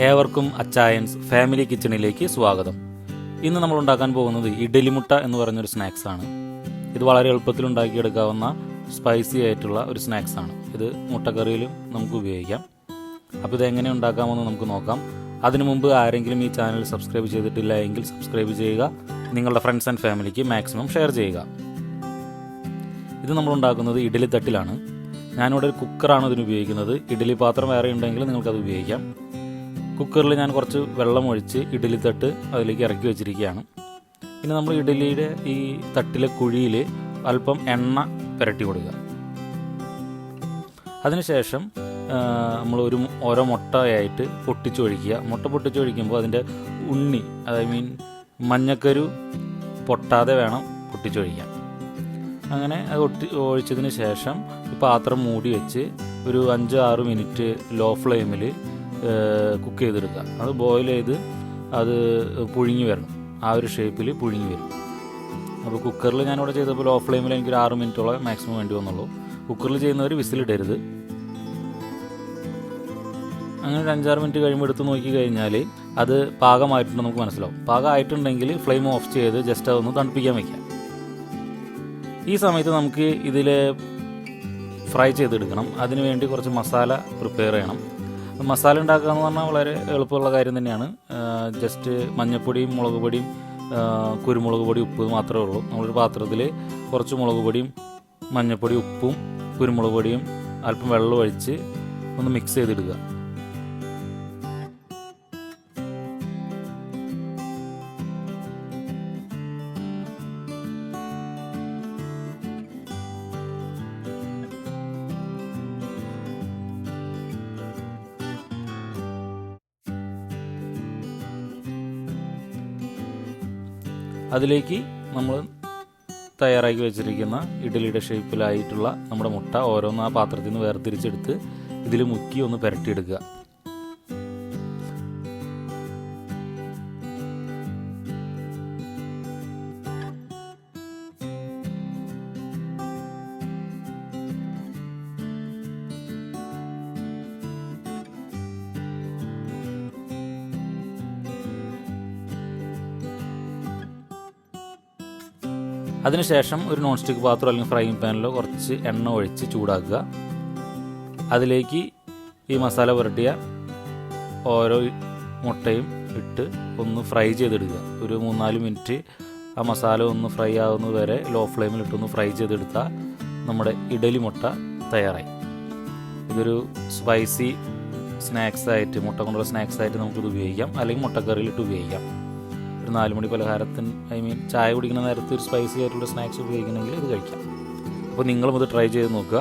ഏവർക്കും അച്ചായൻസ് ഫാമിലി കിച്ചണിലേക്ക് സ്വാഗതം. ഇന്ന് നമ്മൾ ഉണ്ടാക്കാൻ പോകുന്നത് ഇഡ്ഡലി മുട്ട എന്ന് പറഞ്ഞൊരു സ്നാക്സാണ്. ഇത് വളരെ എളുപ്പത്തിൽ ഉണ്ടാക്കിയെടുക്കാവുന്ന സ്പൈസി ആയിട്ടുള്ള ഒരു സ്നാക്സാണ്. ഇത് മുട്ടക്കറിയിലും നമുക്ക് ഉപയോഗിക്കാം. അപ്പോൾ ഇതെങ്ങനെ ഉണ്ടാക്കാമെന്ന് നമുക്ക് നോക്കാം. അതിനു മുമ്പ് ആരെങ്കിലും ഈ ചാനൽ സബ്സ്ക്രൈബ് ചെയ്തിട്ടില്ല എങ്കിൽ സബ്സ്ക്രൈബ് ചെയ്യുക. നിങ്ങളുടെ ഫ്രണ്ട്സ് ആൻഡ് ഫാമിലിക്ക് മാക്സിമം ഷെയർ ചെയ്യുക. ഇത് നമ്മൾ ഉണ്ടാക്കുന്നത് ഇഡ്ഡലി തട്ടിലാണ്. ഞാനിവിടെ ഒരു കുക്കറാണ് ഇതിന് ഉപയോഗിക്കുന്നത്. ഇഡ്ഡലി പാത്രം വേറെ ഉണ്ടെങ്കിൽ നിങ്ങൾക്കത് ഉപയോഗിക്കാം. കുക്കറിൽ ഞാൻ കുറച്ച് വെള്ളം ഒഴിച്ച് ഇഡ്ഡലി തട്ട് അതിലേക്ക് ഇറക്കി വെച്ചിരിക്കുകയാണ്. ഇനി നമ്മൾ ഇഡ്ഡലിയുടെ ഈ തട്ടിലെ കുഴിയിൽ അല്പം എണ്ണ പുരട്ടി കൊടുക്കുക. അതിനുശേഷം നമ്മൾ ഓരോ മുട്ടയായിട്ട് പൊട്ടിച്ചൊഴിക്കുക. മുട്ട പൊട്ടിച്ചൊഴിക്കുമ്പോൾ അതിൻ്റെ ഉണ്ണി മഞ്ഞക്കരു പൊട്ടാതെ വേണം പൊട്ടിച്ചൊഴിക്കാൻ. അങ്ങനെ അത് ഒഴിച്ചതിന് ശേഷം ഈ പാത്രം മൂടി വെച്ച് ഒരു 5-6 മിനിറ്റ് ലോ ഫ്ലെയിമിൽ കുക്ക് ചെയ്തെടുക്കുക. അത് ബോയിൽ ചെയ്ത് അത് പുഴുങ്ങി വരണം. ആ ഒരു ഷേപ്പിൽ പുഴുങ്ങി വരും. അപ്പോൾ കുക്കറിൽ ഞാനിവിടെ ചെയ്തപ്പോൾ ലോ ഫ്ലെയിമിൽ എനിക്കൊരു 6 മിനിറ്റോളം മാക്സിമം വേണ്ടി വന്നുള്ളൂ. കുക്കറിൽ ചെയ്യുന്നവർ വിസിലിടരുത്. അങ്ങനെ ഒരു 5-6 മിനിറ്റ് കഴിയുമ്പോൾ എടുത്ത് നോക്കി കഴിഞ്ഞാൽ അത് പാകമായിട്ടുണ്ട് നമുക്ക് മനസ്സിലാവും. പാകമായിട്ടുണ്ടെങ്കിൽ ഫ്ലെയിം ഓഫ് ചെയ്ത് ജസ്റ്റ് അതൊന്ന് തണുപ്പിക്കാൻ വയ്ക്കാം. ഈ സമയത്ത് നമുക്ക് ഇതിൽ ഫ്രൈ ചെയ്തെടുക്കണം. അതിന് വേണ്ടി കുറച്ച് മസാല പ്രിപ്പയർ ചെയ്യണം. മസാല ഉണ്ടാക്കുക എന്ന് പറഞ്ഞാൽ വളരെ എളുപ്പമുള്ള കാര്യം തന്നെയാണ്. ജസ്റ്റ് മഞ്ഞൾപ്പൊടിയും മുളക് പൊടിയും കുരുമുളക് പൊടി ഉപ്പ് മാത്രമേ ഉള്ളൂ. നമ്മളൊരു പാത്രത്തിൽ കുറച്ച് മുളക് പൊടിയും മഞ്ഞൾപ്പൊടി ഉപ്പും കുരുമുളക് പൊടിയും അല്പം വെള്ളം ഒഴിച്ച് ഒന്ന് മിക്സ് ചെയ്തിടുക. അതിലേക്ക് നമ്മൾ തയ്യാറാക്കി വെച്ചിരിക്കുന്ന ഇഡ്ഡലിയുടെ ഷേപ്പിലായിട്ടുള്ള നമ്മുടെ മുട്ട ഓരോന്ന് ആ പാത്രത്തിൽ നിന്ന് വേർതിരിച്ചെടുത്ത് ഇതിൽ മുക്കി ഒന്ന് പുരട്ടിയെടുക്കുക. അതിനുശേഷം ഒരു നോൺ സ്റ്റിക്ക് പാത്രം അല്ലെങ്കിൽ ഫ്രൈയിങ് പാനിലോ കുറച്ച് എണ്ണ ഒഴിച്ച് ചൂടാക്കുക. അതിലേക്ക് ഈ മസാല പുരട്ടിയ ഓരോ മുട്ടയും ഇട്ട് ഒന്ന് ഫ്രൈ ചെയ്തെടുക്കുക. ഒരു 3-4 മിനിറ്റ് ആ മസാല ഒന്ന് ഫ്രൈ ആവുന്നത് വരെ ലോ ഫ്ലെയിമിലിട്ടൊന്ന് ഫ്രൈ ചെയ്തെടുത്താൽ നമ്മുടെ ഇഡ്ഡലി മുട്ട തയ്യാറായി. ഇതൊരു സ്പൈസി സ്നാക്സായിട്ട്, മുട്ട കൊണ്ടുള്ള സ്നാക്സായിട്ട് നമുക്കിത് ഉപയോഗിക്കാം. അല്ലെങ്കിൽ മുട്ടക്കറിയിലിട്ട് ഉപയോഗിക്കാം. ഒരു 4 മണി പലഹാരത്തിന് ചായ കുടിക്കുന്ന നേരത്ത് ഒരു സ്പൈസി ആയിട്ടുള്ള സ്നാക്സ് ഉപയോഗിക്കണമെങ്കിൽ ഇത് കഴിക്കാം. അപ്പോൾ നിങ്ങളും ഇത് ട്രൈ ചെയ്ത് നോക്കുക.